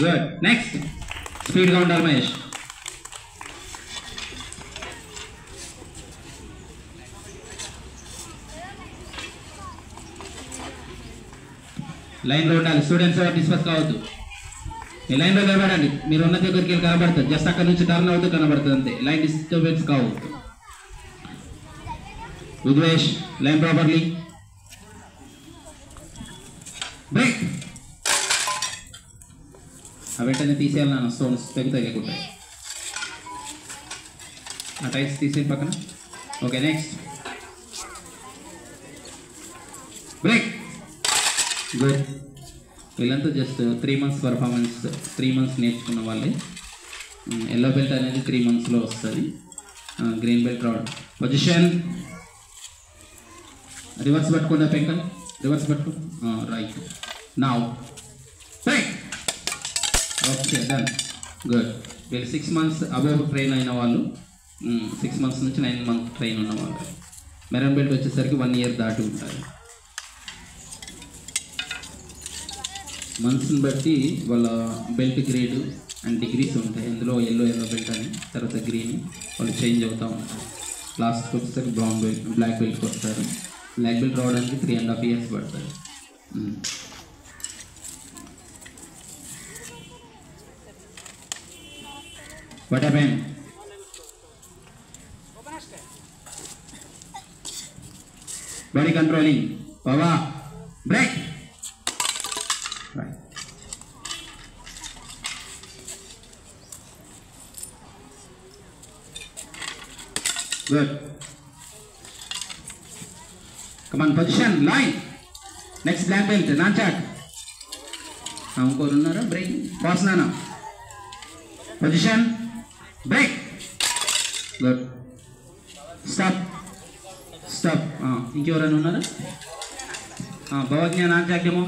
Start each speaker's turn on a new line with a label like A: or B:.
A: Good next స్పీడ్గా ఉండాలి మహేష్. లైన్లో ఉండాలి. స్టూడెంట్స్ ఎవరు డిస్పర్స్ కావద్దు. ఈ లైన్లో నిలబడండి. మీరు ఉన్న దగ్గరికి వెళ్ళి కనబడుతుంది. జస్ట్ అక్కడ నుంచి టర్న్ అవుతూ కనబడుతుంది అంతే. లైన్ డిస్టర్బెన్స్ కావద్దు. విద్వేష్ లైన్ ప్రాపర్లీ. బ్రేక్. వెంటనే తీసేయాలి నాన్న. స్టోన్స్ తెగుతాయి. ఆ టైల్స్ తీసేయి పక్కన. Okay next break. గుడ్. వీళ్ళంతా జస్ట్ 3 months పర్ఫార్మెన్స్, 3 months నేర్చుకున్న వాళ్ళే. ఎల్లో బెల్ట్ అనేది 3 monthsలో వస్తుంది. గ్రీన్ బెల్ట్ రావడం. పొజిషన్ రివర్స్ పట్టుకుందా పెంకల్. రివర్స్ పట్టుకో. Right. Now break. Okay done. Good. వీళ్ళు 6 months అబోవ్ ట్రైన్ అయిన వాళ్ళు, 6 months నుంచి 9 months ట్రైన్ ఉన్న వాళ్ళు. మెరూన్ బెల్ట్ వచ్చేసరికి 1 year దాటి ఉంటారు. మంత్స్ని బట్టి వాళ్ళ బెల్ట్ గ్రేడ్ అండ్ డిగ్రీస్ ఉంటాయి. అందులో ఎల్లో బెల్ట్ అని, తర్వాత గ్రీన్ వాళ్ళు చేంజ్ అవుతూ ఉంటారు. లాస్ట్కి వచ్చేసరికి బ్రౌన్ బెల్ట్, బ్లాక్ బెల్ట్కి వస్తారు. బ్లాక్ బెల్ట్ రావడానికి 3.5 years పడుతుంది. What happen? Body controlling. Baba break. Good. Come on, position, line. Next black belt, Nanchak. ఇంకోరు ఉన్నారా? బ్రేక్. పాస్ నానా. Position, break. Good. Stop. Stop. ఇంకెవరైనా ఉన్నారా? Bhavagna nunchuck demo.